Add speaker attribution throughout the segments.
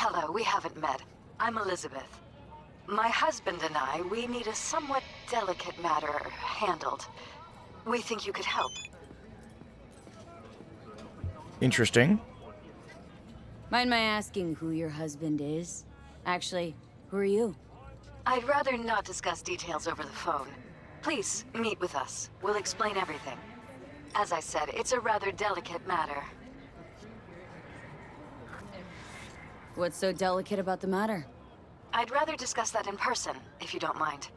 Speaker 1: Hello, we haven't met. I'm Elizabeth. My husband and I, we need a somewhat delicate matter handled. We think you could help.
Speaker 2: Interesting.
Speaker 3: Mind my asking who your husband is? Actually, who are you?
Speaker 1: I'd rather not discuss details over the phone. Please, meet with us. We'll explain everything. As I said, it's a rather delicate matter.
Speaker 3: What's so delicate about the matter?
Speaker 1: I'd rather discuss that in person, if you don't mind.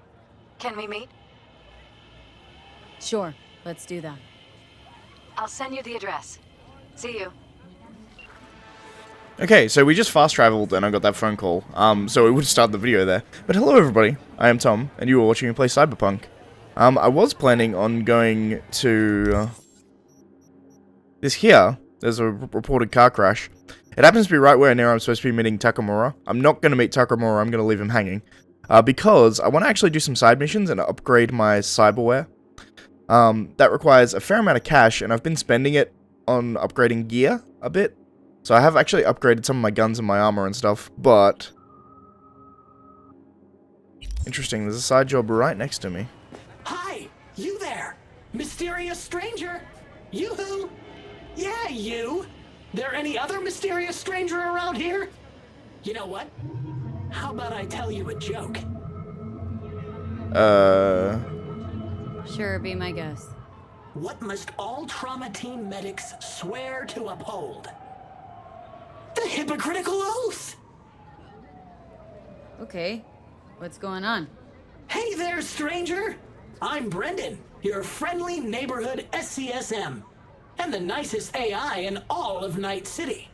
Speaker 1: Can we meet?
Speaker 3: Sure, let's do that.
Speaker 1: I'll send you the address. See you.
Speaker 2: Okay, so we just fast traveled and I got that phone call. So we would start the video there. But hello everybody, I am Tom, and you are watching me play Cyberpunk. I was planning on going to this here. There's a reported car crash. It happens to be right where now I'm supposed to be meeting Takemura. I'm not going to meet Takemura, I'm going to leave him hanging. Because I want to actually do some side missions and upgrade my cyberware. That requires a fair amount of cash, and I've been spending it on upgrading gear a bit. So I have actually upgraded some of my guns and my armor and stuff, but... Interesting, there's a side job right next to me.
Speaker 4: Hi! You there! Mysterious stranger! Yoo-hoo! Yeah, you! There any other mysterious stranger around here? You know what? How about I tell you a joke?
Speaker 3: Sure, be my guest.
Speaker 4: What must all trauma team medics swear to uphold? The hypocritical oath!
Speaker 3: Okay, what's going on?
Speaker 4: Hey there, stranger! I'm Brendan, your friendly neighborhood SCSM, and the nicest AI in all of Night City.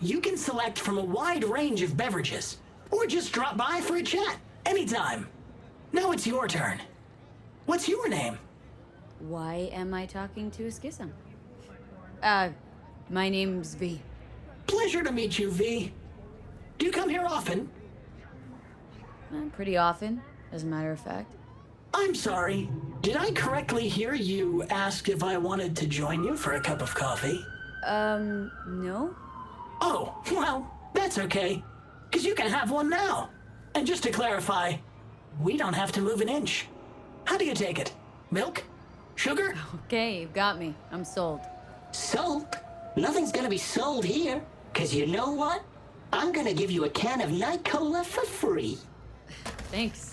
Speaker 4: You can select from a wide range of beverages, or just drop by for a chat, anytime. Now it's your turn. What's your name?
Speaker 3: Why am I talking to a schism? My name's V.
Speaker 4: Pleasure to meet you, V. Do you come here often?
Speaker 3: Pretty often, as a matter of fact.
Speaker 4: I'm sorry. Did I correctly hear you ask if I wanted to join you for a cup of coffee?
Speaker 3: No?
Speaker 4: Oh, well, that's okay. 'Cause you can have one now. And just to clarify, we don't have to move an inch. How do you take it? Milk? Sugar?
Speaker 3: Okay, you've got me. I'm sold.
Speaker 5: Sold? Nothing's gonna be sold here. 'Cause you know what? I'm gonna give you a can of Night Cola for free.
Speaker 3: Thanks.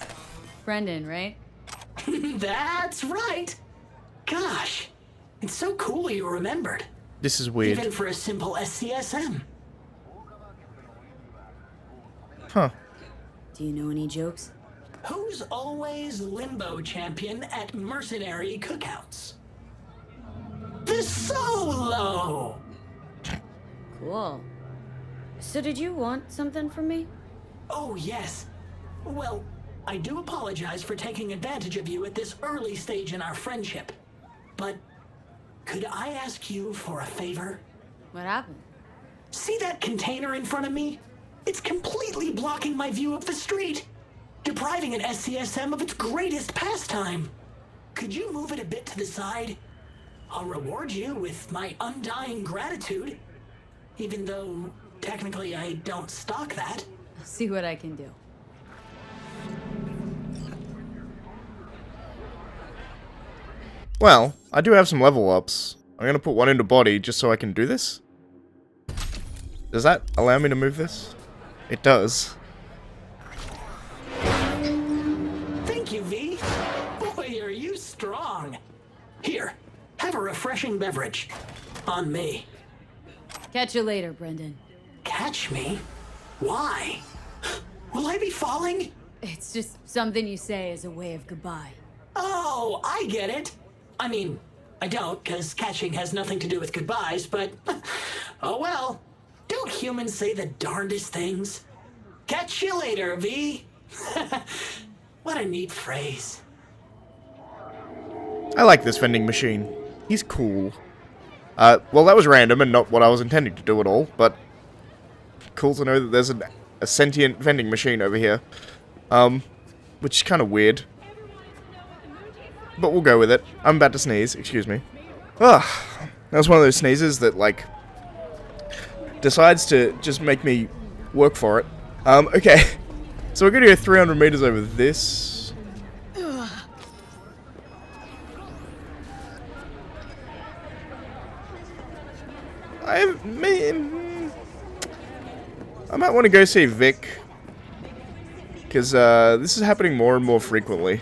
Speaker 3: Brendan, right?
Speaker 4: That's right. Gosh, it's so cool you remembered.
Speaker 2: This is weird.
Speaker 4: Even for a simple SCSM.
Speaker 2: Huh.
Speaker 3: Do you know any jokes?
Speaker 4: Who's always limbo champion at mercenary cookouts? The Solo!
Speaker 3: Cool. So did you want something from me?
Speaker 4: Oh, yes. Well, I do apologize for taking advantage of you at this early stage in our friendship. But could I ask you for a favor?
Speaker 3: What happened?
Speaker 4: See that container in front of me? It's completely blocking my view of the street, depriving an SCSM of its greatest pastime. Could you move it a bit to the side? I'll reward you with my undying gratitude, even though technically I don't stock that.
Speaker 3: I'll see what I can do.
Speaker 2: Well, I do have some level ups. I'm gonna put one into body just so I can do this. Does that allow me to move this? It does.
Speaker 4: Thank you, V. Boy, are you strong. Here, have a refreshing beverage. On me.
Speaker 3: Catch you later, Brendan.
Speaker 4: Catch me? Why? Will I be falling?
Speaker 3: It's just something you say as a way of goodbye.
Speaker 4: Oh, I get it. I mean, I don't, because catching has nothing to do with goodbyes, but oh well. Don't humans say the darndest things? Catch you later, V. What a neat phrase.
Speaker 2: I like this vending machine. He's cool. Well, that was random and not what I was intending to do at all, but cool to know that there's a sentient vending machine over here. Which is kind of weird. But we'll go with it. I'm about to sneeze, excuse me. Ugh. That was one of those sneezes that, like, decides to just make me work for it. Okay. So we're going to go 300 meters over this. I might want to go see Vic. Because this is happening more and more frequently.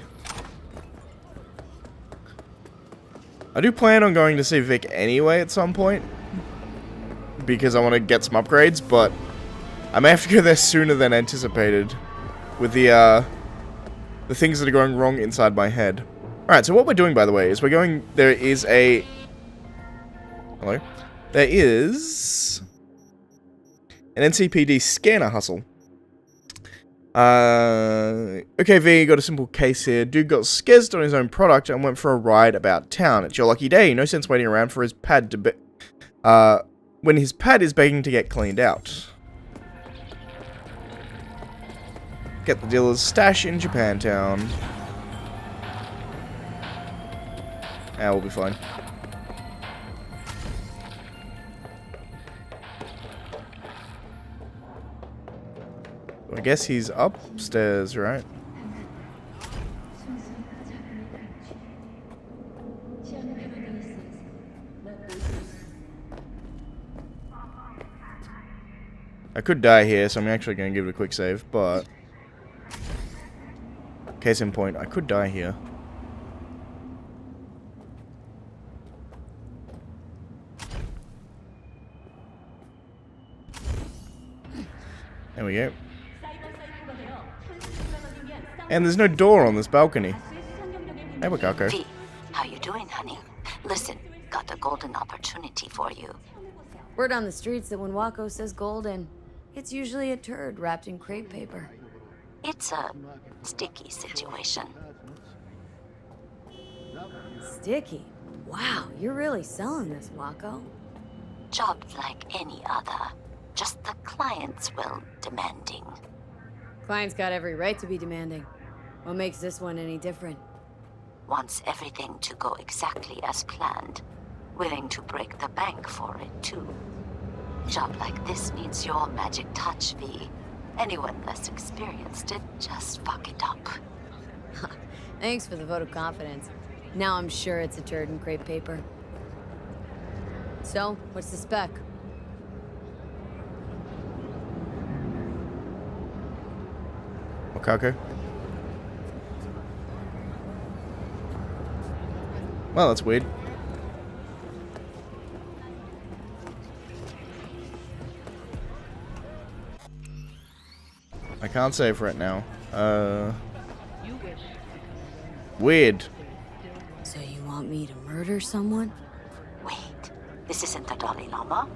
Speaker 2: I do plan on going to see Vic anyway at some point. Because I want to get some upgrades, but I may have to go there sooner than anticipated. With the things that are going wrong inside my head. Alright, so what we're doing, by the way, is we're going... There is a... Hello? There is... an NCPD scanner hustle. Okay, V, got a simple case here. Dude got skizzed on his own product and went for a ride about town. It's your lucky day. No sense waiting around for his pad to be... when his pad is begging to get cleaned out. Get the dealer's stash in Japantown. Ah, we'll be fine. I guess he's upstairs, right? I could die here, so I'm actually going to give it a quick save, but... Case in point, I could die here. There we go. And there's no door on this balcony. Hey, Wakako.
Speaker 6: V, how you doing, honey? Listen, got a golden opportunity for you.
Speaker 3: Word on the streets that when Wako says golden, it's usually a turd wrapped in crepe paper.
Speaker 6: It's a sticky situation.
Speaker 3: Sticky? Wow, you're really selling this, Wako.
Speaker 6: Job like any other. Just the client's will demanding.
Speaker 3: Client's got every right to be demanding. What makes this one any different?
Speaker 6: Wants everything to go exactly as planned. Willing to break the bank for it, too. Job like this needs your magic touch, V. Anyone less experienced it, just fuck it up.
Speaker 3: Thanks for the vote of confidence. Now I'm sure it's a turd in crepe paper. So, what's the spec?
Speaker 2: Wakako. Well, that's weird. I can't save right now. Weird.
Speaker 3: So you want me to murder someone?
Speaker 6: Wait, this isn't the Dalai Lama?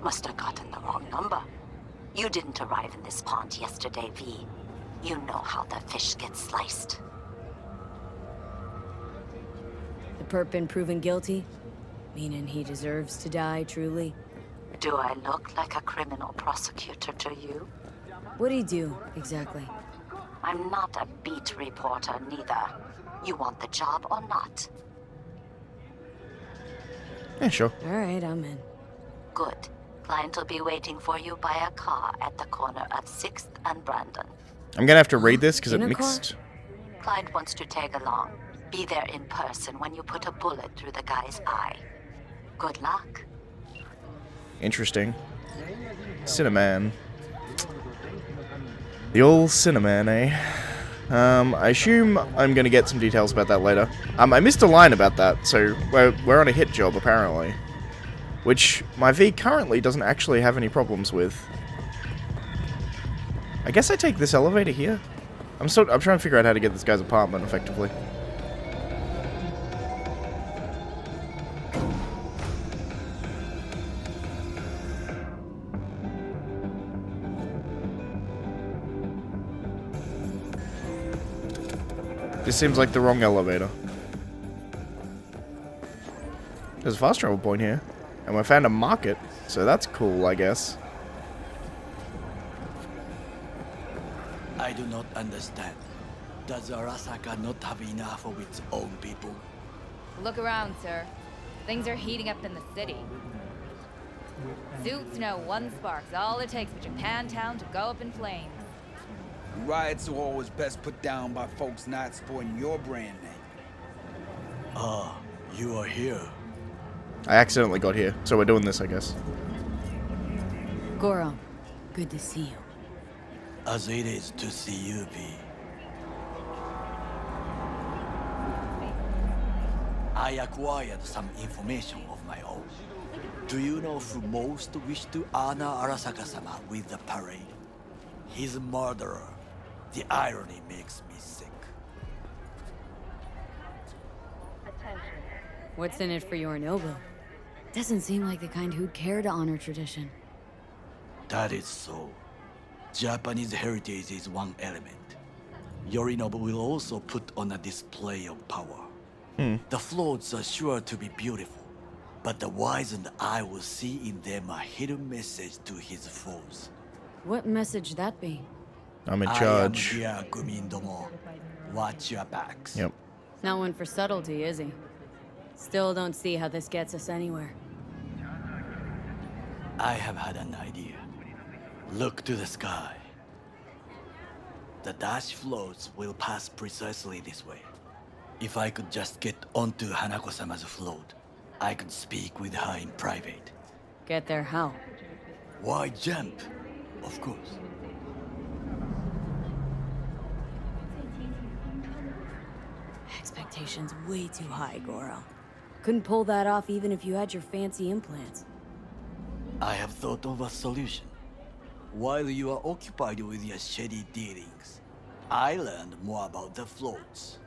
Speaker 6: Must have gotten the wrong number. You didn't arrive in this pond yesterday, V. You know how the fish gets sliced.
Speaker 3: The perp been proven guilty? Meaning he deserves to die, truly?
Speaker 6: Do I look like a criminal prosecutor to you?
Speaker 3: What'd he do, exactly?
Speaker 6: I'm not a beat reporter, neither. You want the job or not?
Speaker 2: Yeah, sure.
Speaker 3: Alright, I'm in.
Speaker 6: Good. Client will be waiting for you by a car at the corner of 6th and Brandon.
Speaker 2: I'm gonna have to read this because it
Speaker 3: In a
Speaker 2: mixed.
Speaker 6: Client wants to tag along. Be there in person when you put a bullet through the guy's eye. Good luck.
Speaker 2: Interesting. Cinnamon. The old Cinnamon, eh? I assume I'm gonna get some details about that later. I missed a line about that, so we're on a hit job apparently. Which my V currently doesn't actually have any problems with. I guess I take this elevator here? I'm trying to figure out how to get this guy's apartment effectively. This seems like the wrong elevator. There's a fast travel point here. And we found a market, so that's cool, I guess.
Speaker 7: I do not understand. Does Arasaka not have enough of its own people?
Speaker 8: Look around, sir. Things are heating up in the city. Suits know one spark's all it takes for Japantown to go up in flames.
Speaker 9: Riots are always best put down by folks not sporting your brand name.
Speaker 7: Ah, you are here.
Speaker 2: I accidentally got here, so we're doing this, I guess.
Speaker 3: Goro, good to see you.
Speaker 7: As it is to see you, V. I acquired some information of my own. Do you know who most wished to honor Arasaka-sama with the parade? His murderer. The irony makes me sick.
Speaker 3: What's in it for Yorinobu? Doesn't seem like the kind who'd care to honor tradition.
Speaker 7: That is so. Japanese heritage is one element. Yorinobu will also put on a display of power. The floats are sure to be beautiful, but the wizened eye will see in them a hidden message to his foes.
Speaker 3: What message that be?
Speaker 2: I'm in charge.
Speaker 7: I am here, Gumindomo. Watch your backs.
Speaker 2: Yep.
Speaker 3: Not one for subtlety, is he? Still don't see how this gets us anywhere.
Speaker 7: I have had an idea. Look to the sky. The dash floats will pass precisely this way. If I could just get onto Hanako-sama's float, I could speak with her in private.
Speaker 3: Get there how?
Speaker 7: Why jump? Of course.
Speaker 3: Expectations way too high, Goro. Couldn't pull that off even if you had your fancy implants.
Speaker 7: I have thought of a solution. While you are occupied with your shady dealings, I learned more about the floats.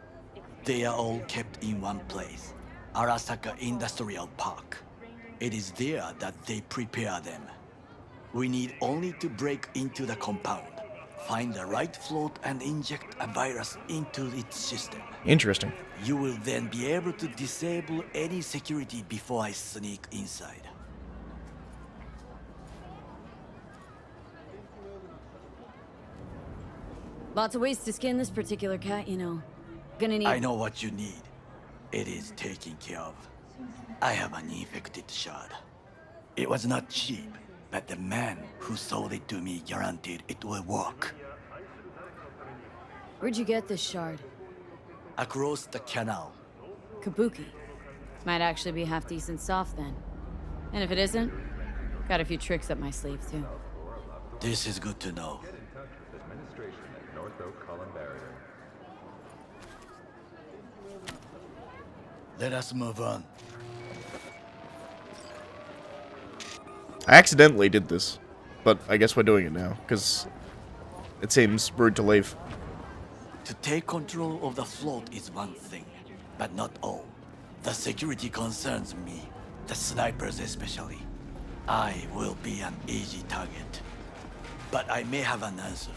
Speaker 7: They are all kept in one place, Arasaka Industrial Park. It is there that they prepare them. We need only to break into the compound, find the right float and inject a virus into its system.
Speaker 2: Interesting.
Speaker 7: You will then be able to disable any security before I sneak inside.
Speaker 3: Lots of ways to skin this particular cat, you know. Gonna need...
Speaker 7: I know what you need. It is taken care of. I have an infected shard. It was not cheap, but the man who sold it to me guaranteed it will work.
Speaker 3: Where'd you get this shard?
Speaker 7: Across the canal.
Speaker 3: Kabuki. Might actually be half decent soft then. And if it isn't, got a few tricks up my sleeve too.
Speaker 7: This is good to know. Let us move on.
Speaker 2: I accidentally did this, but I guess we're doing it now, because it seems rude to leave.
Speaker 7: To take control of the float is one thing, but not all. The security concerns me, the snipers especially. I will be an easy target. But I may have an answer.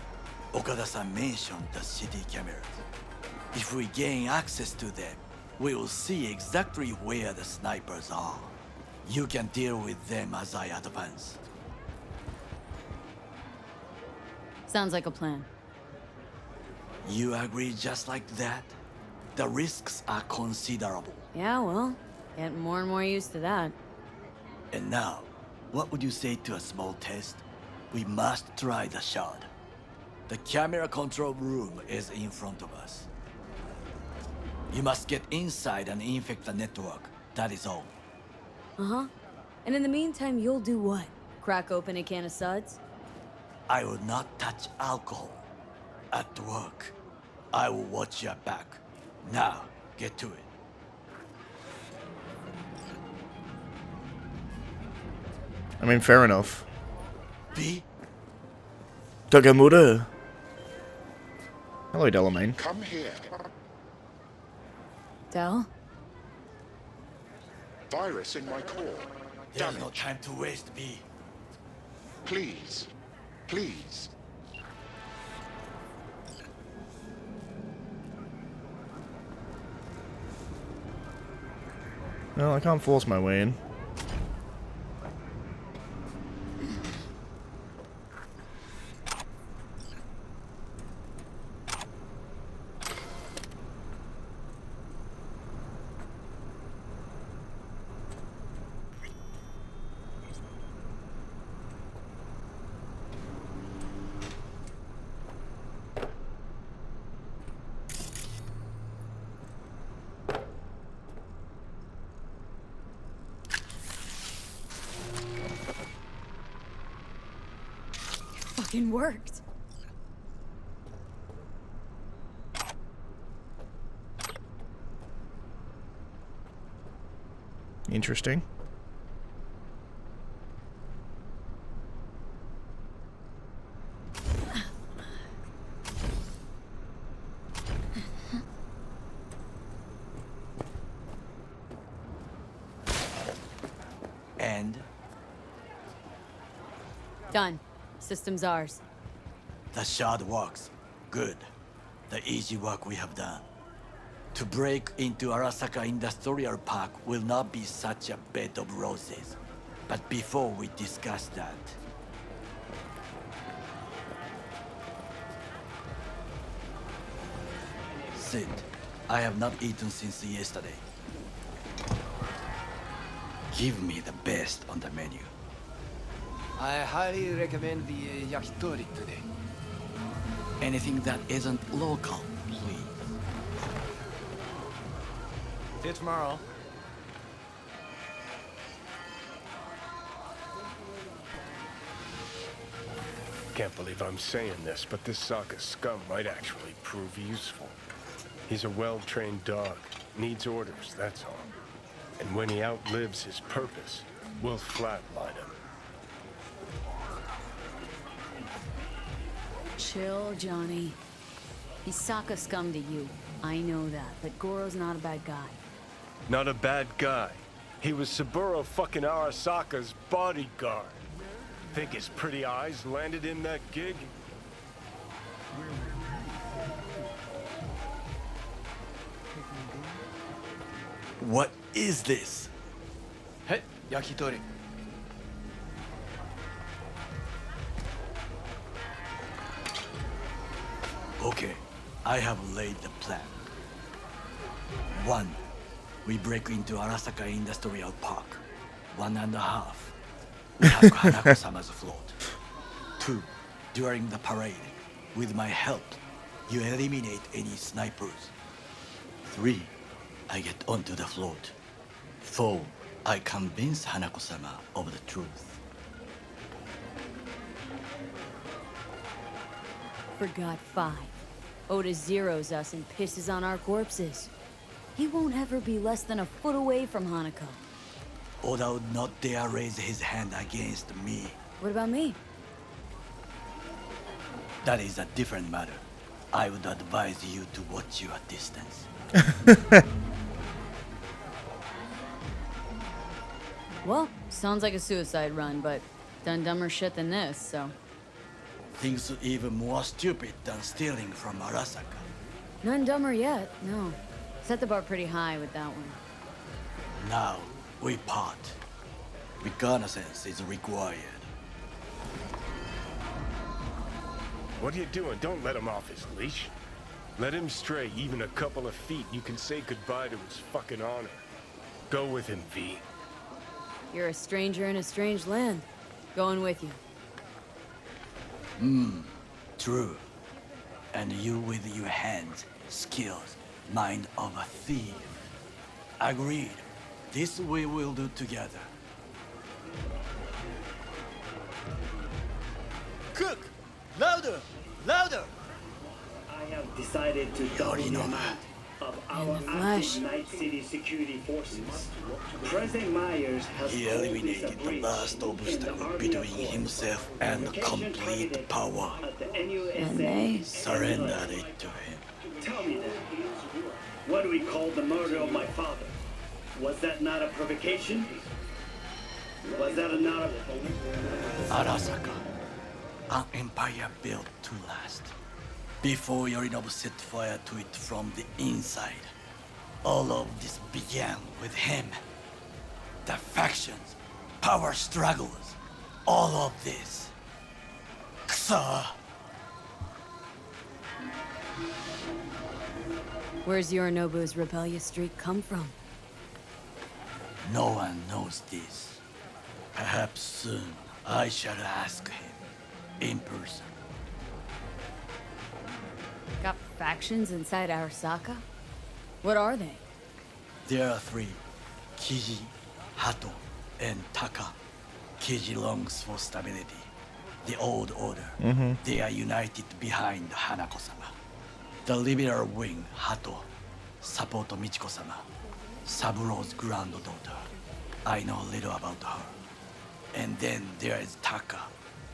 Speaker 7: Okada-san mentioned the city cameras. If we gain access to them, we will see exactly where the snipers are. You can deal with them as I advance.
Speaker 3: Sounds like a plan.
Speaker 7: You agree just like that? The risks are considerable.
Speaker 3: Yeah, well, getting more and more used to that.
Speaker 7: And now, what would you say to a small test? We must try the shard. The camera control room is in front of us. You must get inside and infect the network. That is all.
Speaker 3: Uh-huh. And in the meantime, you'll do what? Crack open a can of suds?
Speaker 7: I will not touch alcohol. At work, I will watch your back. Now, get to it.
Speaker 2: I mean, fair enough.
Speaker 7: V?
Speaker 2: Takemura. Hello, Delamain.
Speaker 10: Come here.
Speaker 3: Del?
Speaker 10: Virus in my core.
Speaker 7: There's no
Speaker 10: Damage.
Speaker 7: time to waste, V.
Speaker 10: Please. Please.
Speaker 2: No, I can't force my way in.
Speaker 3: fucking worked.
Speaker 2: Interesting.
Speaker 7: And
Speaker 3: Done. System's ours.
Speaker 7: the shard works. Good. The easy work we have done. To break into Arasaka Industrial Park will not be such a bed of roses. But before we discuss that, Sid, I have not eaten since yesterday. Give me the best on the menu.
Speaker 11: I highly recommend the yakitori today.
Speaker 7: Anything that isn't local, please.
Speaker 11: See you tomorrow.
Speaker 12: Can't believe I'm saying this, but this Sokka scum might actually prove useful. He's a well-trained dog. Needs orders, that's all. And when he outlives his purpose, we'll flatline him.
Speaker 3: Chill, Johnny. He's Sokka scum to you. I know that, but Goro's not a bad guy.
Speaker 12: Not a bad guy. He was Saburo fucking Arasaka's bodyguard. Think his pretty eyes landed in that gig?
Speaker 7: What is this?
Speaker 11: Hey, yakitori.
Speaker 7: Okay, I have laid the plan. 1. We break into Arasaka Industrial Park. 1.5. We have Hanako-sama's float. 2. During the parade, with my help, you eliminate any snipers. 3. I get onto the float. 4. I convince Hanako-sama of the truth.
Speaker 3: Forgot 5. Oda zeroes us and pisses on our corpses. He won't ever be less than a foot away from Hanako.
Speaker 7: Oda would not dare raise his hand against me.
Speaker 3: What about me?
Speaker 7: That is a different matter. I would advise you to watch your distance.
Speaker 3: Well, sounds like a suicide run, but done dumber shit than this, so...
Speaker 7: Things even more stupid than stealing from Arasaka.
Speaker 3: None dumber yet, no. Set the bar pretty high with that one.
Speaker 7: Now, we part. Reconnaissance is required.
Speaker 12: What are you doing? Don't let him off his leash. Let him stray even a couple of feet. You can say goodbye to his fucking honor. Go with him, V.
Speaker 3: You're a stranger in a strange land. Going with you.
Speaker 7: True. And you with your hands, skills, mind of a thief. Agreed. This we will do together. Cook! Louder! Louder!
Speaker 13: I have decided to double the amount of our active Night City security forces. President Myers has
Speaker 7: He eliminated the last obstacle between himself and complete power.
Speaker 3: And they?
Speaker 7: Surrendered it to him.
Speaker 13: Tell me then, what do we call the murder of my father? Was that not a provocation? Was that not a...
Speaker 7: Arasaka, an empire built to last. Before Yorinobu set fire to it from the inside, all of this began with him. The factions, power struggles, all of this. Kusa!
Speaker 3: Where's Yorinobu's rebellious streak come from?
Speaker 7: No one knows this. Perhaps soon I shall ask him in person.
Speaker 3: Got factions inside Arasaka? What are they?
Speaker 7: There are 3. Kiji, Hato, and Taka. Kiji longs for stability. the old order.
Speaker 2: Mm-hmm.
Speaker 7: They are united behind Hanako-sama. The liberal wing, Hato, support Michiko-sama, Saburo's granddaughter. I know little about her. And then there is Taka,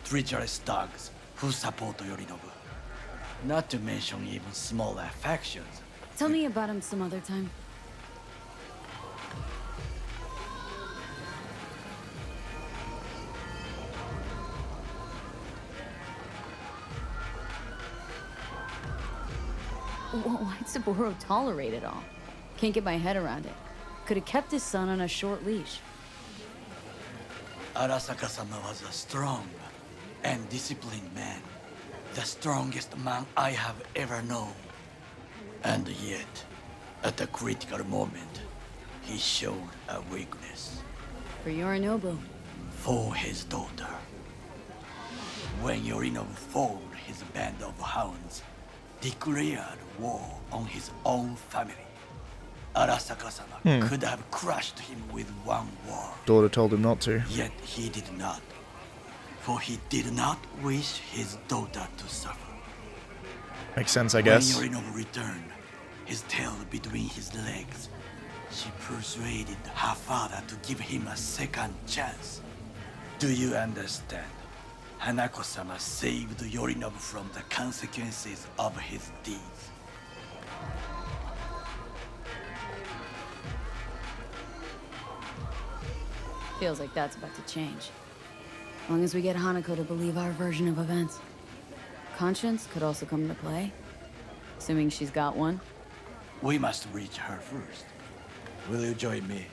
Speaker 7: treacherous thugs who support Yorinobu. Not to mention even smaller factions.
Speaker 3: Tell me about him some other time. Why'd Saburo tolerate it all? Can't get my head around it. Could have kept his son on a short leash.
Speaker 7: Arasaka-sama was a strong and disciplined man. The strongest man I have ever known. And yet, at a critical moment, he showed a weakness.
Speaker 3: For Yorinobu.
Speaker 7: For his daughter. When Yorinobu formed his band of hounds, declared war on his own family, Arasaka-sama could have crushed him with one word.
Speaker 2: Daughter told him not to.
Speaker 7: Yet he did not. For he did not wish his daughter to suffer.
Speaker 2: Makes sense, I guess.
Speaker 7: When Yorinobu returned, his tail between his legs, she persuaded her father to give him a second chance. Do you understand? Hanako-sama saved Yorinobu from the consequences of his deeds.
Speaker 3: Feels like that's about to change. As long as we get Hanako to believe our version of events. Conscience could also come into play. Assuming she's got one.
Speaker 7: We must reach her first. Will you join me?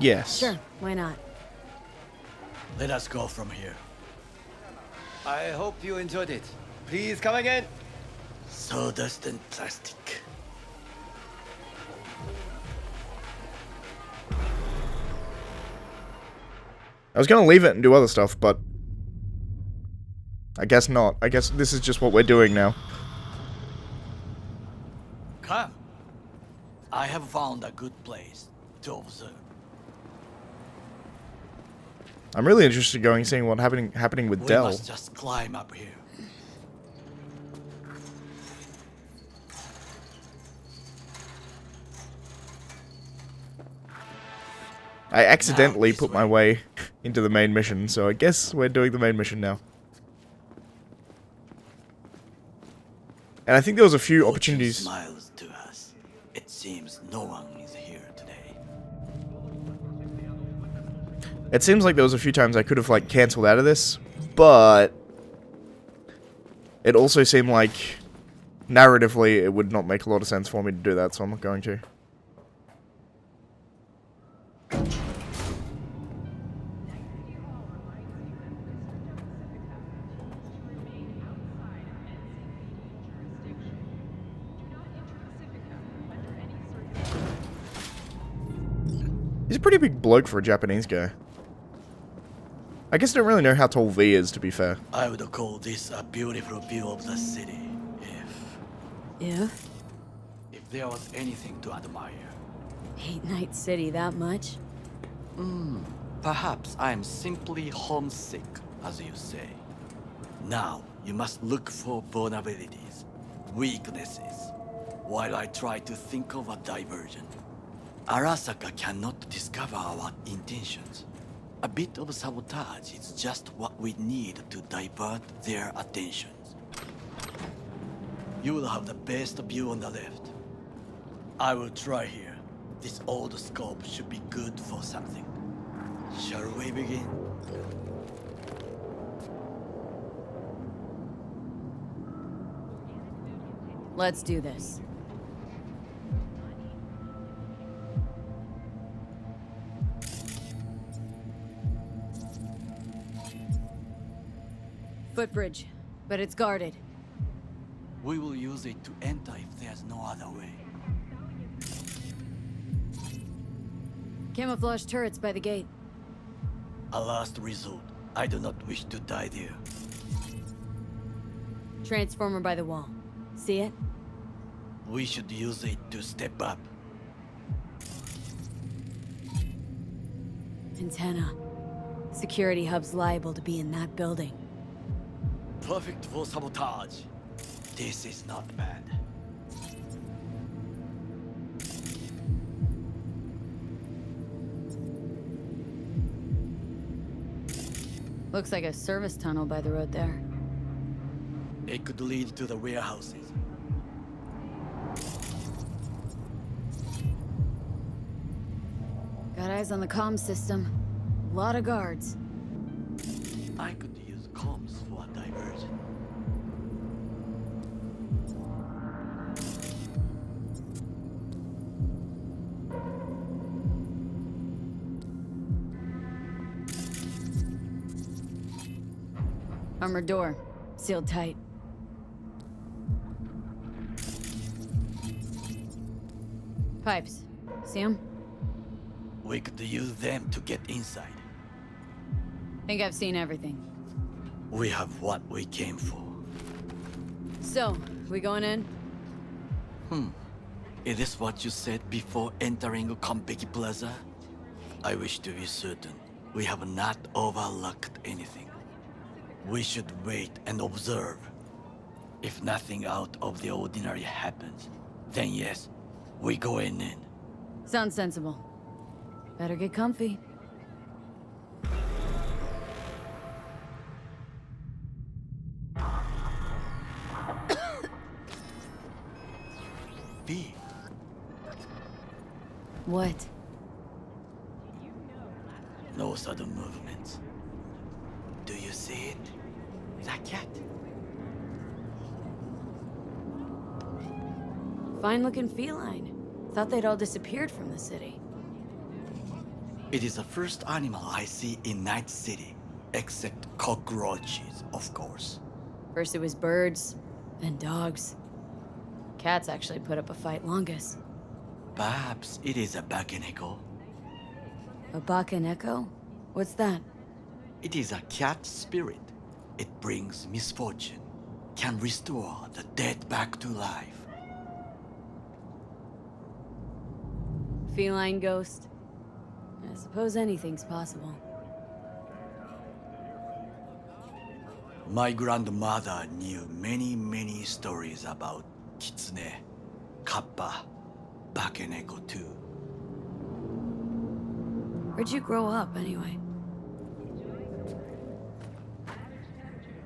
Speaker 2: Yes.
Speaker 3: Sure, why not?
Speaker 7: Let us go from here.
Speaker 11: I hope you enjoyed it. Please come again.
Speaker 7: Sawdust and plastic.
Speaker 2: I was gonna leave it and do other stuff, but I guess not. I guess this is just what we're doing now.
Speaker 7: Come. I have found a good place to observe.
Speaker 2: I'm really interested in going seeing what's happening with Dell.
Speaker 7: We must just climb up here.
Speaker 2: I accidentally put my way into the main mission, so I guess we're doing the main mission now. And I think there was a few opportunities.
Speaker 7: Smiles to us. It seems no one is here today.
Speaker 2: It seems like there was a few times I could have like cancelled out of this, but it also seemed like narratively it would not make a lot of sense for me to do that, so I'm not going to. He's a pretty big bloke for a Japanese guy. I guess I don't really know how tall V is, to be fair.
Speaker 7: I would call this a beautiful view of the city, if there was anything to admire.
Speaker 3: Hate Night City that much?
Speaker 7: Perhaps I am simply homesick, as you say. Now, you must look for vulnerabilities, weaknesses, while I try to think of a diversion. Arasaka cannot discover our intentions. A bit of sabotage is just what we need to divert their attentions. You will have the best view on the left. I will try here. This old scope should be good for something. Shall we begin?
Speaker 3: Let's do this. Footbridge, but it's guarded.
Speaker 7: We will use it to enter if there's no other way.
Speaker 3: Camouflage turrets by the gate.
Speaker 7: A last resort. I do not wish to die there.
Speaker 3: Transformer by the wall. See it?
Speaker 7: We should use it to step up.
Speaker 3: Antenna. Security hub's liable to be in that building.
Speaker 7: Perfect for sabotage. This is not bad.
Speaker 3: Looks like a service tunnel by the road there.
Speaker 7: It could lead to the warehouses.
Speaker 3: Got eyes on the comm system. A lot of guards.
Speaker 7: I could use comms for a diversion.
Speaker 3: Armored door. Sealed tight. Pipes. See 'em?
Speaker 7: We could use them to get inside.
Speaker 3: Think I've seen everything.
Speaker 7: We have what we came for.
Speaker 3: So, we going in?
Speaker 7: Is this what you said before entering Konpeki Plaza? I wish to be certain we have not overlooked anything. We should wait and observe. If nothing out of the ordinary happens, then yes, we go in.
Speaker 3: Sounds sensible. Better get comfy.
Speaker 7: V.
Speaker 3: What?
Speaker 7: No sudden movements. Do you see it? That cat?
Speaker 3: Fine-looking feline. Thought they'd all disappeared from the city.
Speaker 7: It is the first animal I see in Night City, except cockroaches, of course.
Speaker 3: First it was birds, then dogs. Cats actually put up a fight longest.
Speaker 7: Perhaps it is a bakeneko.
Speaker 3: A bakaneko? What's that?
Speaker 7: It is a cat spirit. It brings misfortune, can restore the dead back to life.
Speaker 3: Feline ghost? I suppose anything's possible.
Speaker 7: My grandmother knew many stories about kitsune, kappa, bakeneko too.
Speaker 3: Where'd you grow up, anyway?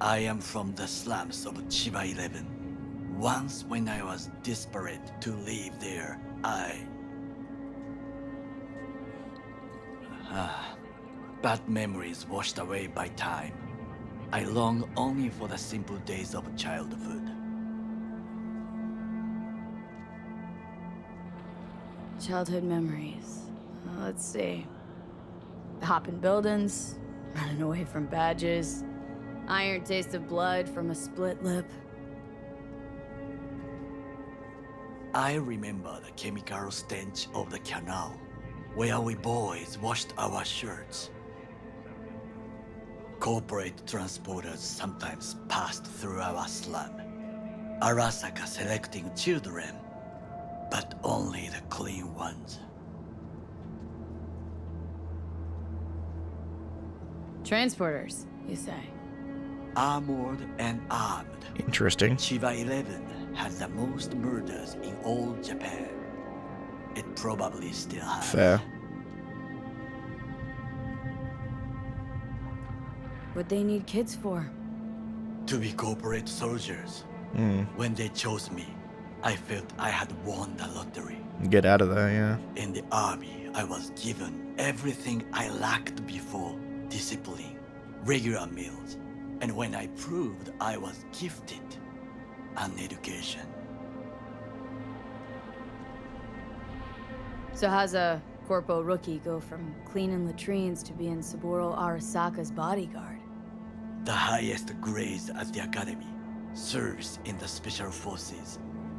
Speaker 7: I am from the slums of Chiba 11. Once when I was desperate to live there, bad memories washed away by time. I long only for the simple days of childhood.
Speaker 3: Childhood memories. Let's see. Hopping buildings, running away from badges, iron taste of blood from a split lip.
Speaker 7: I remember the chemical stench of the canal, where we boys washed our shirts. Corporate transporters sometimes passed through our slum. Arasaka selecting children, but only the clean ones.
Speaker 3: Transporters, you say?
Speaker 7: Armored and armed.
Speaker 2: Interesting.
Speaker 7: Chiba 11 has the most murders in all Japan. It probably still has.
Speaker 2: Fair.
Speaker 3: What'd they need kids for?
Speaker 7: To be corporate soldiers. When they chose me, I felt I had won the lottery.
Speaker 2: Get out of there, yeah.
Speaker 7: In the army, I was given everything I lacked before: discipline, regular meals, and when I proved I was gifted, an education.
Speaker 3: So how's a corpo rookie go from cleaning latrines to being Saburo Arasaka's bodyguard?
Speaker 7: The highest grades at the academy, service in the special forces,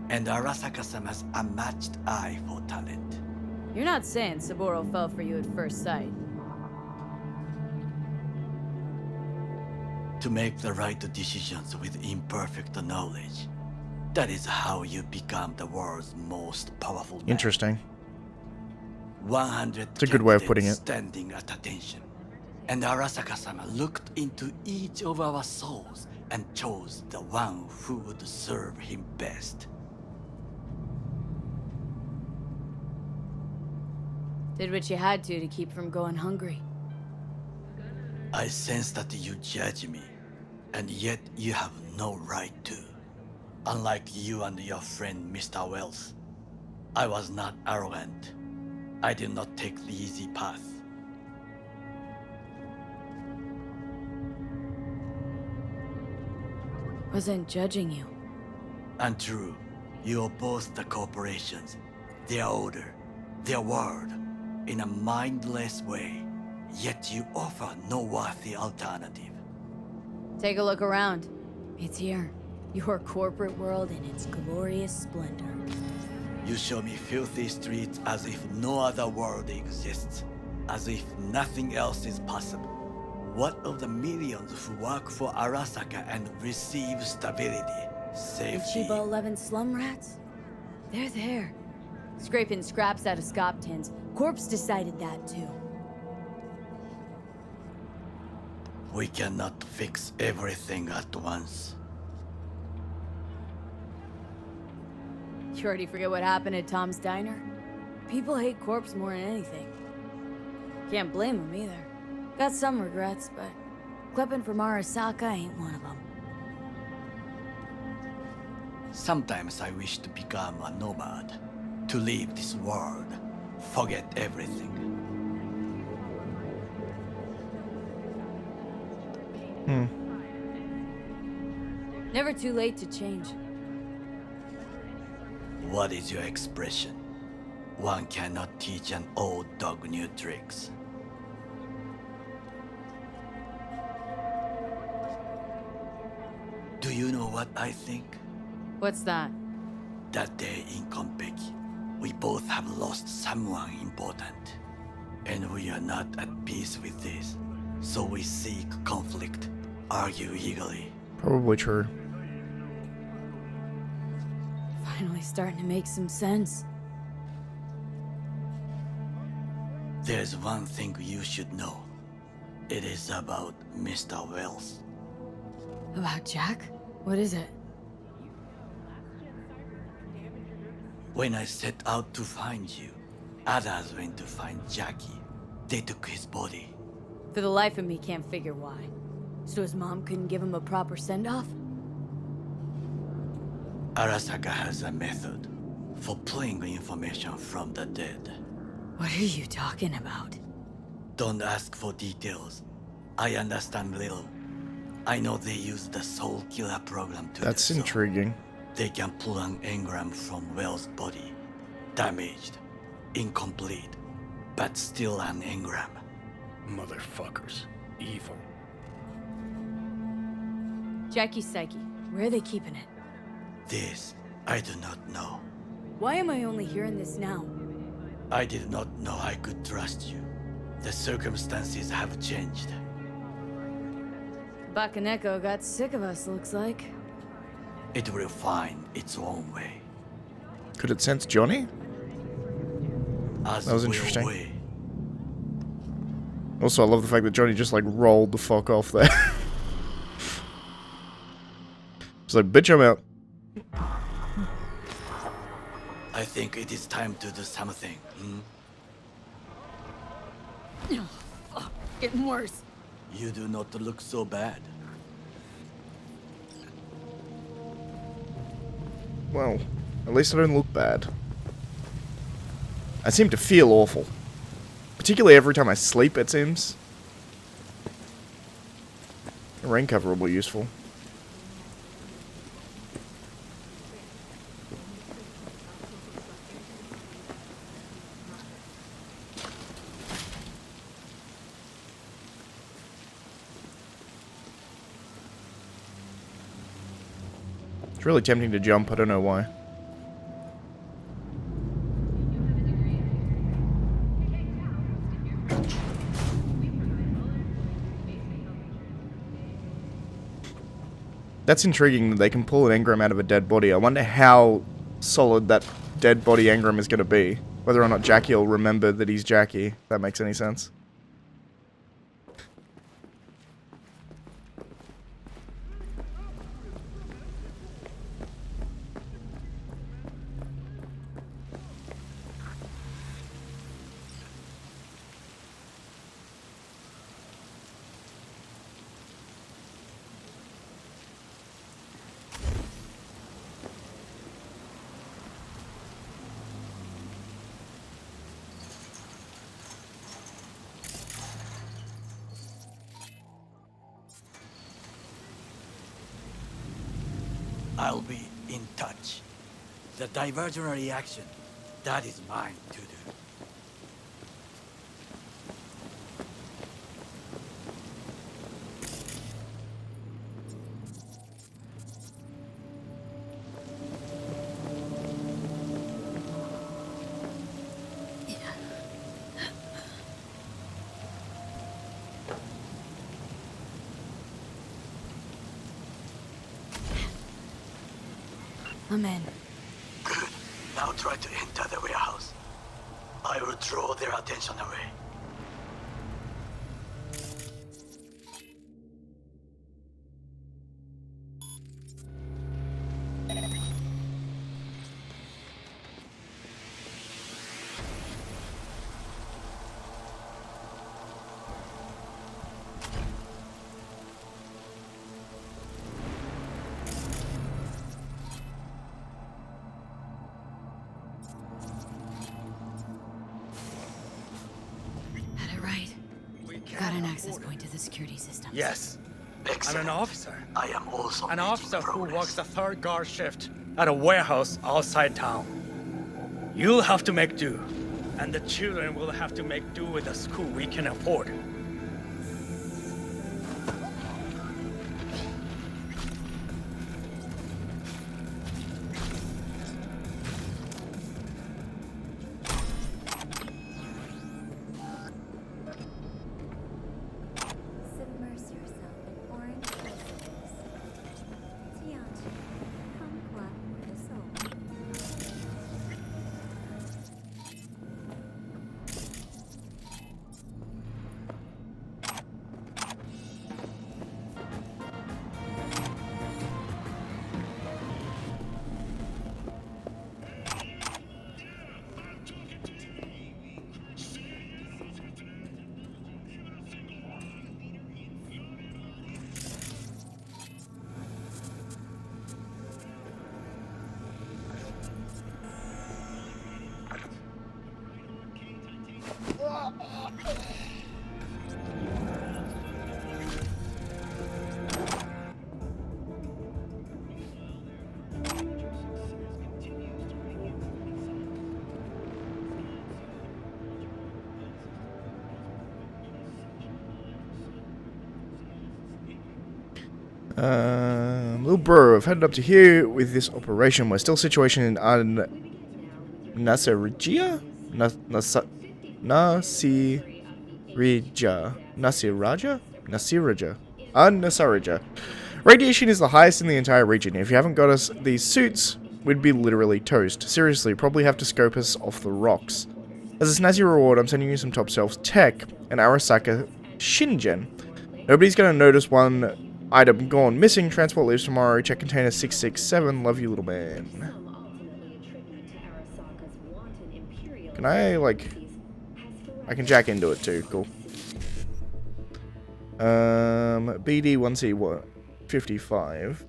Speaker 7: and Arasaka-sama's unmatched eye for talent.
Speaker 3: You're not saying Saburo fell for you at first sight.
Speaker 7: To make the right decisions with imperfect knowledge. That is how you become the world's most powerful man.
Speaker 2: Interesting.
Speaker 7: 100
Speaker 2: It's a good way of putting it.
Speaker 7: standing at attention. And Arasaka-sama looked into each of our souls and chose the one who would serve him best.
Speaker 3: Did what you had to keep from going hungry.
Speaker 7: I sense that you judge me, and yet you have no right to. Unlike you and your friend Mr. Wells, I was not arrogant. I did not take the easy path.
Speaker 3: Wasn't judging you.
Speaker 7: Untrue. You oppose the corporations, their order, their word, in a mindless way, yet you offer no worthy alternative.
Speaker 3: Take a look around. It's here. Your corporate world in its glorious splendor.
Speaker 7: You show me filthy streets as if no other world exists, as if nothing else is possible. What of the millions who work for Arasaka and receive stability,
Speaker 3: The
Speaker 7: safety?
Speaker 3: Chiba 11 slum rats? They're there. Scraping scraps out of scop tins. Corpse decided that too.
Speaker 7: We cannot fix everything at once.
Speaker 3: You already forget what happened at Tom's Diner? People hate Corpse more than anything. Can't blame them either. Got some regrets, but clipping from Arasaka ain't one of them.
Speaker 7: Sometimes I wish to become a nomad, to leave this world, forget everything.
Speaker 3: Never too late to change.
Speaker 7: What is your expression? One cannot teach an old dog new tricks. Do you know what I think?
Speaker 3: What's that?
Speaker 7: That day in Konpeki, we both have lost someone important. And we are not at peace with this. So we seek conflict, argue eagerly.
Speaker 2: Probably true.
Speaker 3: Finally starting to make some sense.
Speaker 7: There's one thing you should know. It is about Mr. Wells.
Speaker 3: About Jack? What is it?
Speaker 7: When I set out to find you, others went to find Jackie. They took his body.
Speaker 3: For the life of me, can't figure why. So his mom couldn't give him a proper send-off?
Speaker 7: Arasaka has a method for pulling information from the dead.
Speaker 3: What are you talking about?
Speaker 7: Don't ask for details. I understand little. I know they use the Soul Killer program to
Speaker 2: That's
Speaker 7: do so.
Speaker 2: intriguing.
Speaker 7: They can pull an engram from Wells' body. Damaged, incomplete, but still an engram.
Speaker 12: Motherfuckers. Evil.
Speaker 3: Jackie's psyche. Where are they keeping it?
Speaker 7: This, I do not know.
Speaker 3: Why am I only hearing this now?
Speaker 7: I did not know I could trust you. The circumstances have changed.
Speaker 3: Bakaneko got sick of us, looks like.
Speaker 7: It will find its own way.
Speaker 2: Could it sense Johnny?
Speaker 7: As
Speaker 2: That was
Speaker 7: will
Speaker 2: interesting.
Speaker 7: we.
Speaker 2: Also, I love the fact that Johnny just like rolled the fuck off there. It's like, bitch, I'm out.
Speaker 7: I think it is time to do something.
Speaker 3: Getting worse.
Speaker 7: You do not look so bad.
Speaker 2: Well, at least I don't look bad. I seem to feel awful. Particularly every time I sleep, it seems. A rain cover will be useful. It's really tempting to jump, I don't know why. That's intriguing that they can pull an engram out of a dead body. I wonder how solid that dead body engram is going to be. Whether or not Jackie will remember that he's Jackie, if that makes any sense.
Speaker 7: I'll be in touch. The diversionary action, that is mine to do.
Speaker 3: I'm in.
Speaker 7: Good. Now try to enter the warehouse. I will draw their attention away.
Speaker 3: Got an access point to the security system.
Speaker 14: Yes.
Speaker 7: Excellent.
Speaker 14: I'm an officer.
Speaker 7: I am also
Speaker 14: An officer who
Speaker 7: progress.
Speaker 14: works the third guard shift at a warehouse outside town. You'll have to make do, and the children will have to make do with the school we can afford.
Speaker 2: Little bro, I've headed up to here with this operation. We're still situated in Nasirija? Nasirija. Radiation is the highest in the entire region. If you haven't got us these suits, we'd be literally toast. Seriously, probably have to scope us off the rocks. As a snazzy reward, I'm sending you some top shelf tech and Arasaka Shingen. Nobody's gonna notice one item gone missing. Transport leaves tomorrow. Check container 667. Love you, little man. Can I, like... I can jack into it too. Cool. BD 1C what? 55.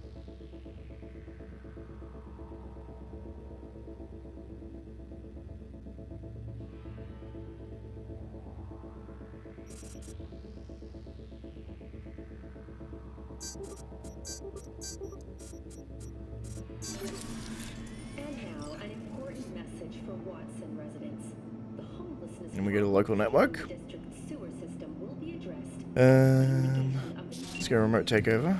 Speaker 2: And we go to the local network. Let's go remote takeover.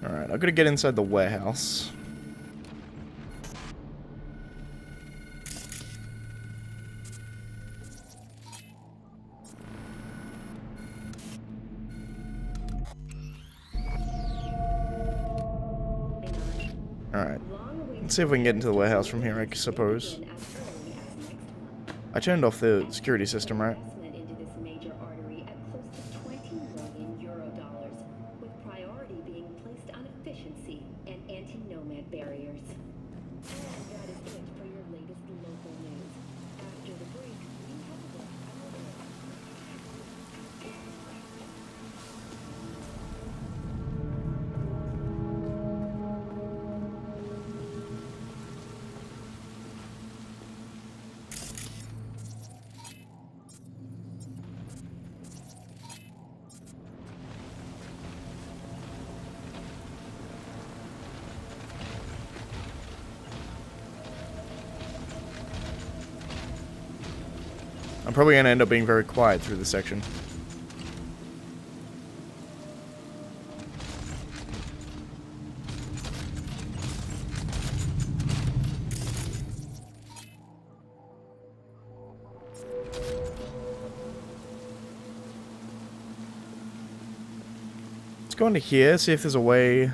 Speaker 2: Alright, I've got to get inside the warehouse. Alright. Let's see if we can get into the warehouse from here, I suppose. I turned off the security system, right? I'm probably going to end up being very quiet through this section. Let's go into here, see if there's a way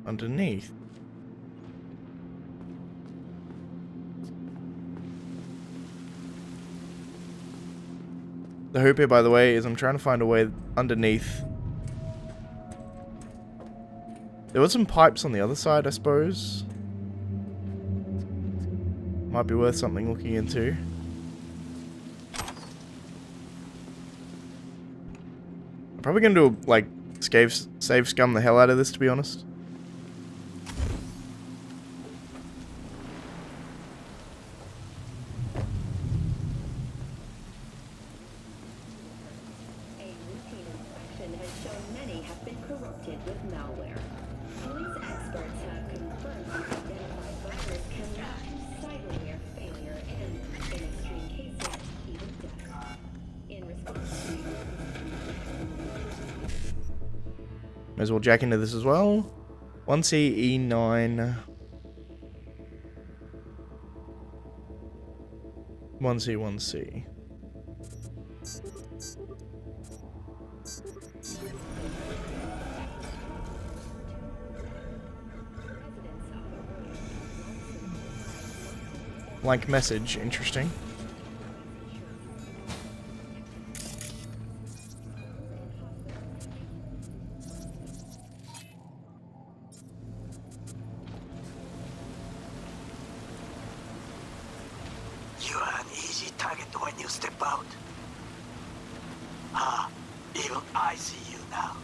Speaker 2: underneath. The hope here, by the way, is I'm trying to find a way underneath. There were some pipes on the other side, I suppose. Might be worth something looking into. I'm probably gonna do, like, save scum the hell out of this, to be honest. May as well jack into this as well. 1C, E9. 1C, 1C. Blank message, interesting.
Speaker 7: You are an easy target when you step out. Ah, even I see you now.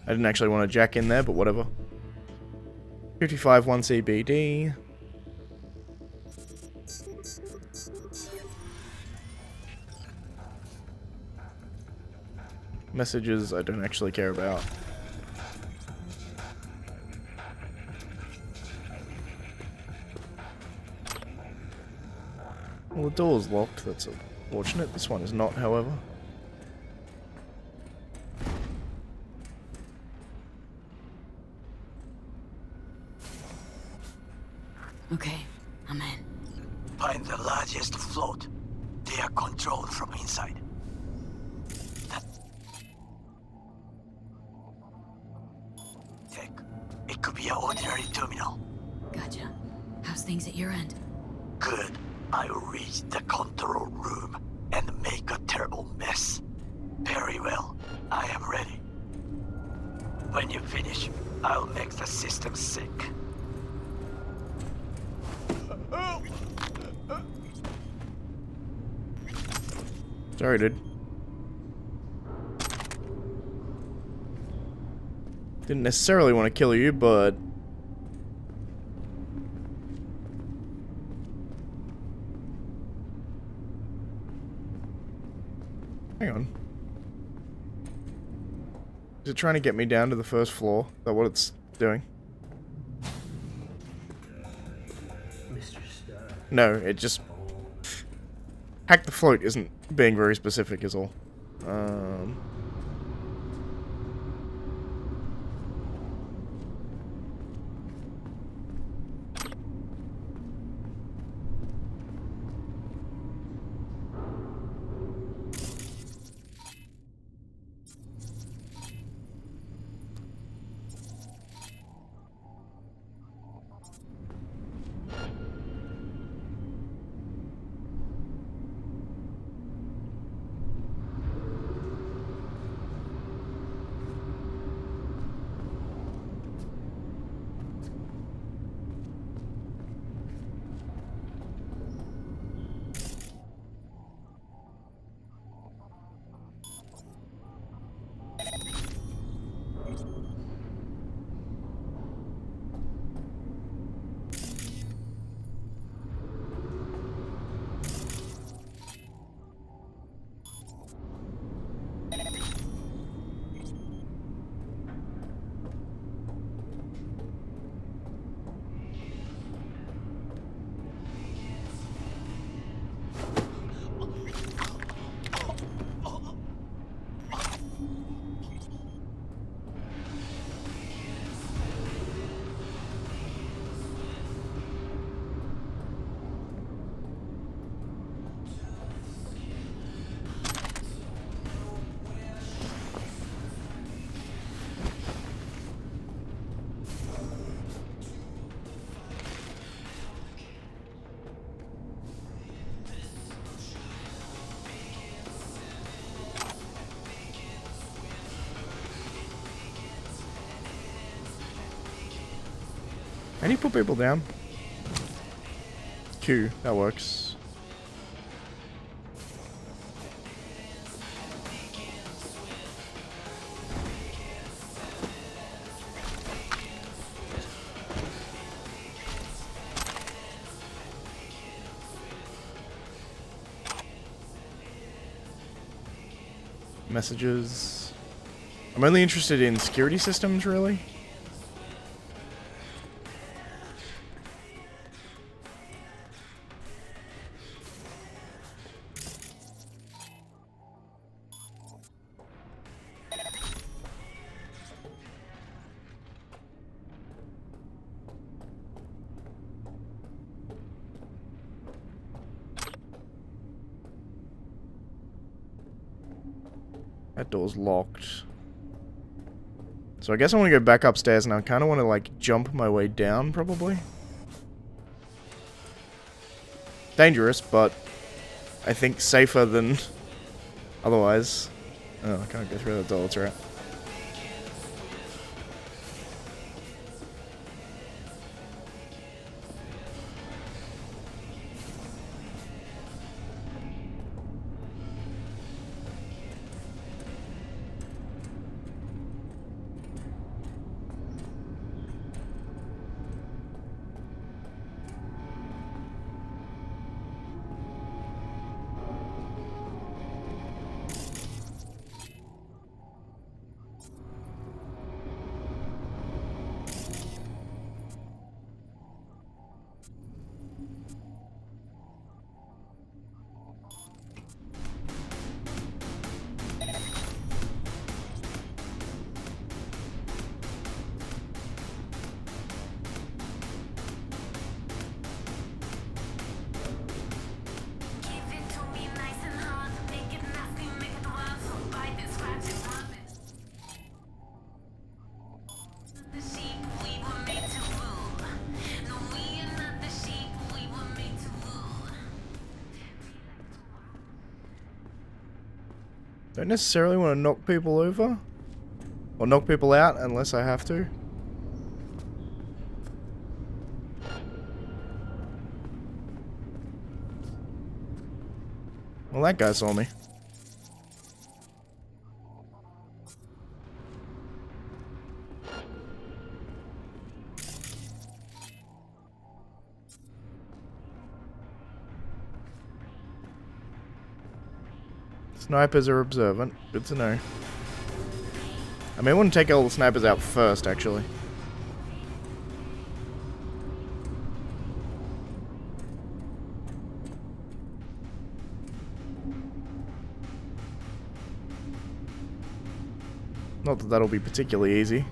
Speaker 2: I didn't actually want to jack in there, but whatever. 55 1CBD. Messages I don't actually care about. Well, the door's locked. That's unfortunate. This one is not, however.
Speaker 3: Okay, I'm in.
Speaker 7: Find the largest float. They are controlled from inside. Tech. It could be an ordinary terminal.
Speaker 3: Gotcha. How's things at your end?
Speaker 7: Good. I'll reach the control room and make a terrible mess. Very well. I am ready. When you finish, I'll make the system sick.
Speaker 2: Sorry, dude. Didn't necessarily want to kill you, but... Hang on. Is it trying to get me down to the first floor? Is that what it's doing? No, it just... Hack the float isn't being very specific is all. Can you put people down? Q, that works. Messages. I'm only interested in security systems, really. That door's locked. So I guess I want to go back upstairs and I kind of want to like jump my way down probably. Dangerous, but I think safer than otherwise. Oh, I can't go through that door, that's right. Don't necessarily want to knock people over. Or knock people out unless I have to. Well, that guy saw me. Snipers are observant. Good to know. I may want to take all the snipers out first, actually. Not that that'll be particularly easy.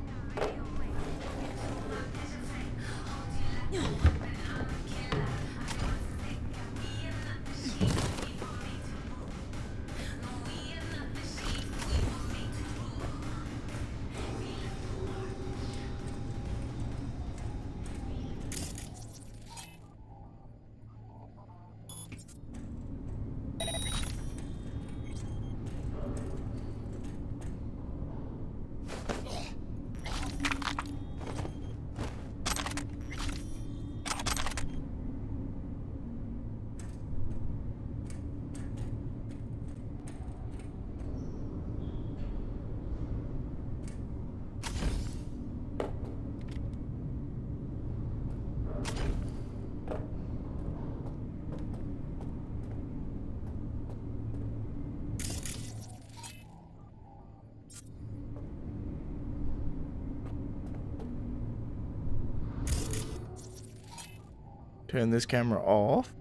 Speaker 2: Turn this camera off.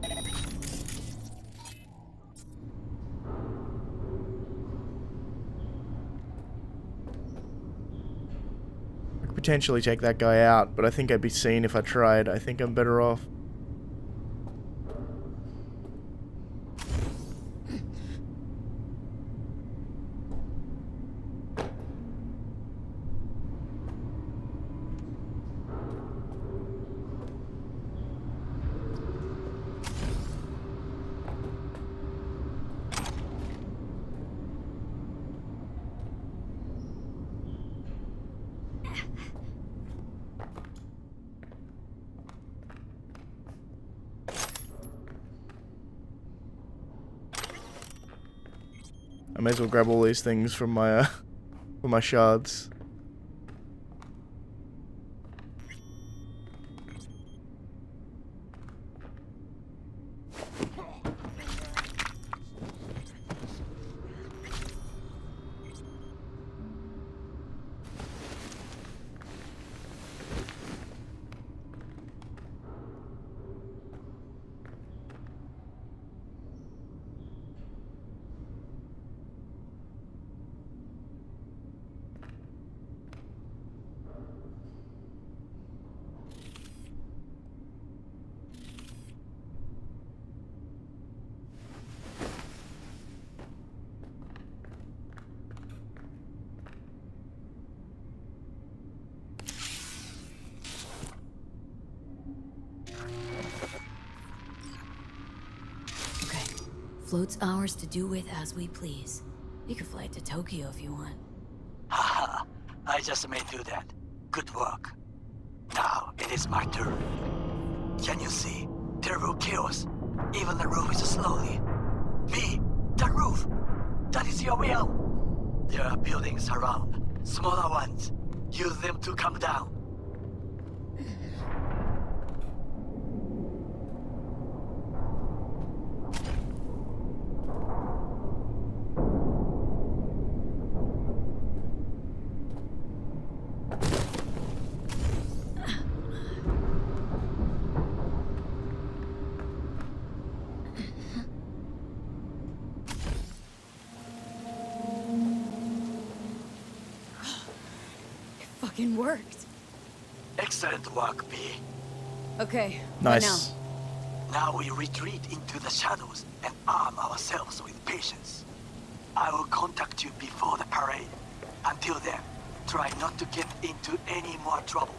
Speaker 2: I could potentially take that guy out, but I think I'd be seen if I tried. I think I'm better off. I may as well grab all these things from my shards.
Speaker 3: Float's ours to do with as we please. You can fly to Tokyo if you want.
Speaker 7: Haha, I just may do that. Good work. Now, it is my turn. Can you see? Terrible chaos. Even the roof is slowly. Me, the roof. That is your will. There are buildings around. Smaller ones. Use them to come down.
Speaker 3: Fucking worked.
Speaker 7: Excellent work, B.
Speaker 3: Okay.
Speaker 2: Nice.
Speaker 7: Now we retreat into the shadows and arm ourselves with patience. I will contact you before the parade. Until then, try not to get into any more trouble.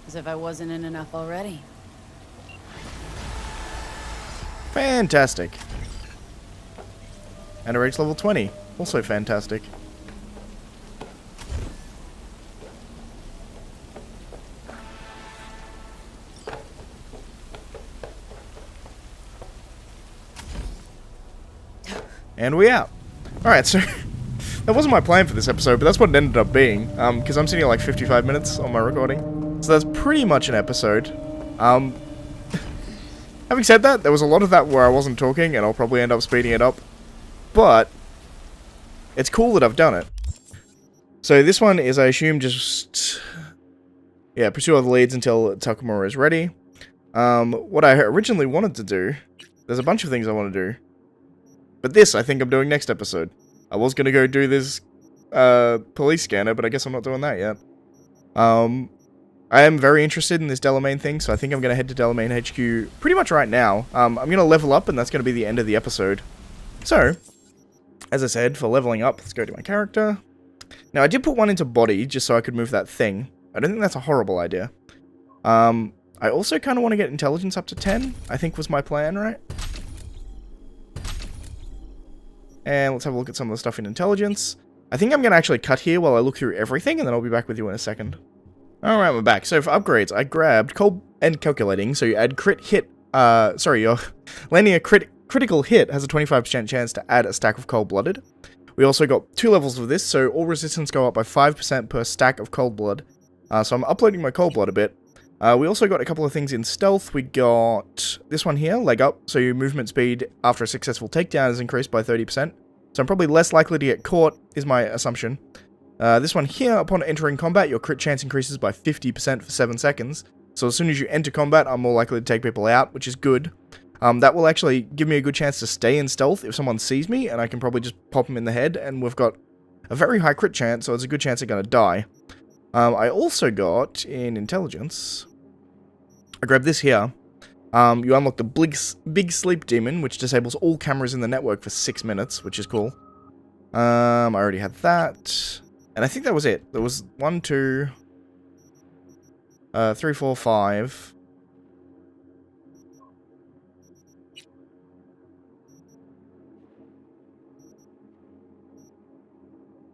Speaker 3: As if I wasn't in enough already.
Speaker 2: Fantastic. And I reached level 20. Also fantastic. And we out. Alright, so that wasn't my plan for this episode, but that's what it ended up being. Because I'm sitting at like 55 minutes on my recording. So that's pretty much an episode. Having said that, there was a lot of that where I wasn't talking, and I'll probably end up speeding it up. But it's cool that I've done it. So this one is, I assume, just... yeah, pursue other leads until Takemura is ready. What I originally wanted to do... there's a bunch of things I want to do. But this, I think I'm doing next episode. I was going to go do this police scanner, but I guess I'm not doing that yet. I am very interested in this Delamain thing, so I think I'm going to head to Delamain HQ pretty much right now. I'm going to level up, and that's going to be the end of the episode. So, as I said, for leveling up, let's go to my character. Now, I did put one into body, just so I could move that thing. I don't think that's a horrible idea. I also kind of want to get intelligence up to 10, I think was my plan, right? And let's have a look at some of the stuff in intelligence. I think I'm going to actually cut here while I look through everything, and then I'll be back with you in a second. Alright, we're back. So for upgrades, I grabbed cold and calculating, so you add crit hit, your landing a critical hit has a 25% chance to add a stack of cold-blooded. We also got 2 levels of this, so all resistance go up by 5% per stack of cold blood. So I'm uploading my cold blood a bit. We also got a couple of things in stealth. We got this one here, leg up, so your movement speed after a successful takedown is increased by 30%. So I'm probably less likely to get caught, is my assumption. This one here, upon entering combat, your crit chance increases by 50% for 7 seconds. So as soon as you enter combat, I'm more likely to take people out, which is good. That will actually give me a good chance to stay in stealth if someone sees me, and I can probably just pop them in the head, and we've got a very high crit chance, so it's a good chance they're going to die. I also got, in intelligence, I grabbed this here. You unlock the big sleep demon, which disables all cameras in the network for 6 minutes, which is cool. I already had that. And I think that was it. There was 1, 2, 3, 4, 5.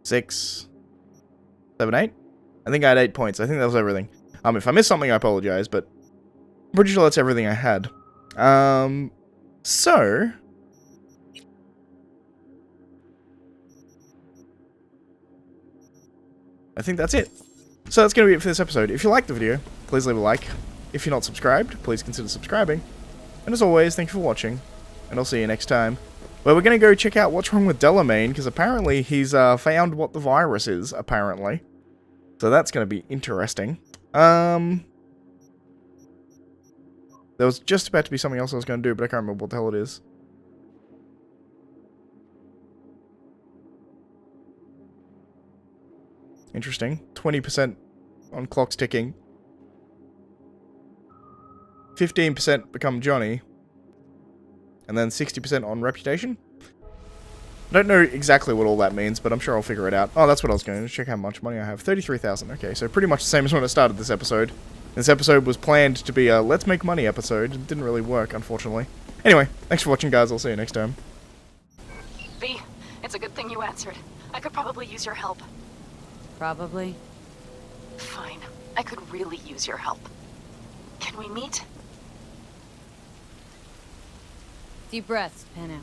Speaker 2: 6, 7, 8. I think I had 8 points. I think that was everything. If I missed something, I apologize, but I'm pretty sure that's everything I had. So I think that's it. So that's going to be it for this episode. If you liked the video, please leave a like. If you're not subscribed, please consider subscribing. And as always, thank you for watching, and I'll see you next time, where we're going to go check out what's wrong with Delamain, because apparently he's found what the virus is, apparently. So that's going to be interesting. There was just about to be something else I was going to do, but I can't remember what the hell it is. Interesting. 20% on clocks ticking. 15% become Johnny. And then 60% on reputation. I don't know exactly what all that means, but I'm sure I'll figure it out. Oh, that's what I was going to check how much money I have. 33,000. Okay, so pretty much the same as when I started this episode. This episode was planned to be a let's make money episode. It didn't really work, unfortunately. Anyway, thanks for watching, guys. I'll see you next time.
Speaker 1: V, it's a good thing you answered. I could probably use your help.
Speaker 3: Probably.
Speaker 1: Fine. I could really use your help. Can we meet?
Speaker 3: Deep breaths, Panam.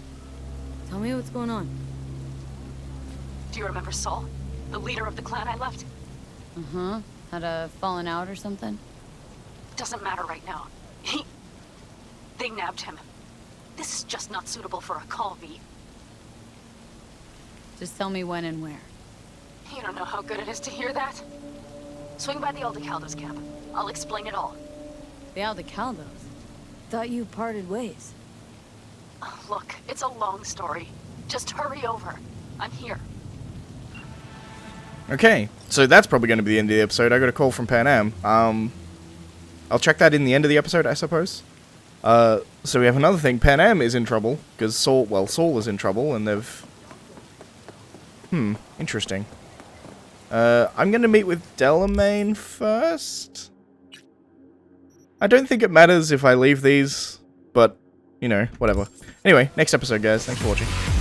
Speaker 3: Tell me what's going on.
Speaker 1: Do you remember Saul? The leader of the clan I left?
Speaker 3: Uh-huh. Had a fallen out or something?
Speaker 1: Doesn't matter right now. They nabbed him. This is just not suitable for a call, V.
Speaker 3: Just tell me when and where.
Speaker 1: You don't know how good it is to hear that. Swing by the Aldecaldos camp. I'll explain it all.
Speaker 3: The Aldecaldos? Thought you parted ways.
Speaker 1: Look, it's a long story. Just hurry over. I'm here.
Speaker 2: Okay, so that's probably going to be the end of the episode. I got a call from Panam. I'll check that in the end of the episode, I suppose. So we have another thing. Panam is in trouble, because Saul is in trouble, and they've... interesting. I'm going to meet with Delamain first. I don't think it matters if I leave these, but, you know, whatever. Anyway, next episode, guys. Thanks for watching.